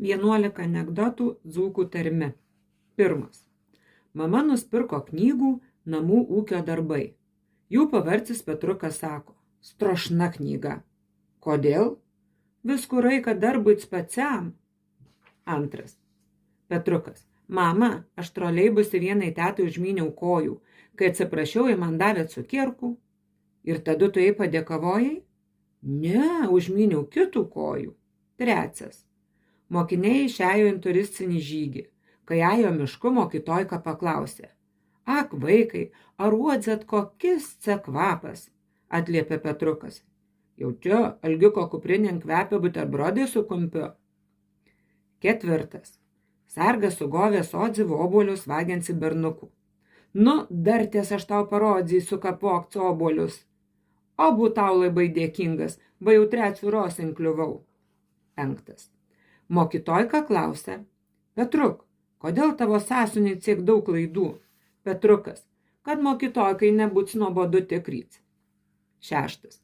11 anekdotų dzūkų tarme. 1. Mama nuspirko knygų namų ūkio darbai. Jų pavarcis Petrukas sako: strošna knyga. Kodėl? Viskur reikia darbūt speciam. 2. Petrukas: mama, aš troleibusi vienai tetai užmyniau kojų. Kai atsiprašiau, jie man davė cukierkų. Ir tada tu jai padėkavojai? Ne, užmyniau kitų kojų. 3. Mokiniai išėjo į turistinį žygį. Kai ėjo mišku, mokytojka paklausė: ak, vaikai, ar uodzėt kokis kvapas? Atliepė Petrukas: jaučiu, algiuko kuprinėn kvepia buterbrodai su kumpiu. 4. Sargas sugovė sodzivų obuolius vagiansi bernukų. Nu, dar ties aš tau parodzysiu, kapok obuolius. Abu tau labai dėkingas, ba jau 3 rosin kliuvau. 5. Mokytojka klausė: Petruk, kodėl tavo sąsuniai tiek daug klaidų? Petrukas: kad mokytojkai nebūts nuobodu tikryts. 6.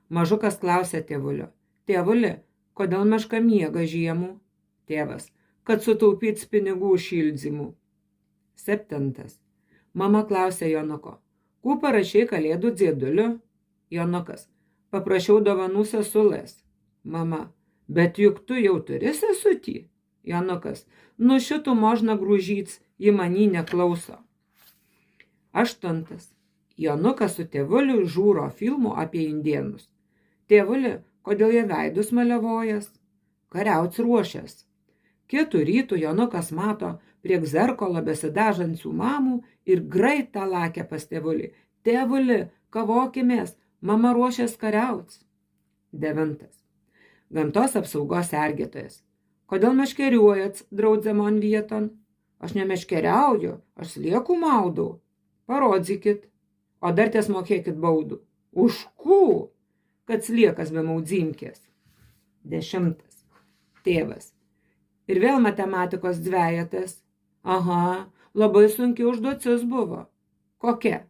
Mažukas klausė tėvulio: tėvuli, kodėl meška miega žiemų? Tėvas: kad sutaupyts pinigų šildzimų. 7. Mama klausė Jonuko: ku parašei kalėdų dzieduliu? Jonukas: paprašiau dovanų sesulės. Mama: bet juk tu jau turi sesutį. Jonukas: nu šitų možna grūžyts, ji manį neklauso. 8. Jonukas su tėvuliu žiūro filmų apie indėnus. Tėvuli, kodėl jie veidus maliavojas? Kariauts ruošęs. Kitų rytų Jonukas mato prie zerkolo besidažančių mamų ir greitą lakę pas tėvulį: tėvuli, kavokimės, mama ruošės kariauts. 9. Gamtos apsaugos sergėtojas: kodėl meškeriuojat draudzamon vieton? Aš nemeškeriauju, aš sliekų maudau. Parodzykit, o dar ties mokėkit baudų. Už kų? Kad sliekas be maudzimkės. 10. Tėvas: ir vėl matematikos dvejetas. Aha, labai sunki užduotis buvo. Kokia?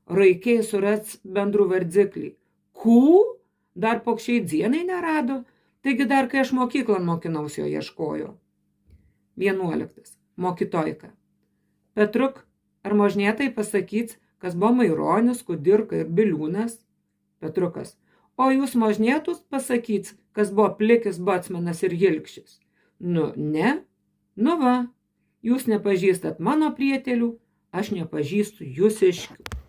Raikiai surats bendrų vardziklį. Kų? Dar pokščiai dienai nerado? Taigi dar kai aš mokyklon mokinausi jo ieškojo. 11. Mokytojka: Petruk, ar možnėtai pasakyts, kas buvo Maironis, Kudirka ir Biliūnas? Petrukas: o jūs možnėtus pasakyts, kas buvo Plikis, Bocmanas ir Hilkšis? Nu, ne? Nu va, jūs nepažįstat mano prietelių, aš nepažįstu jūsiškių.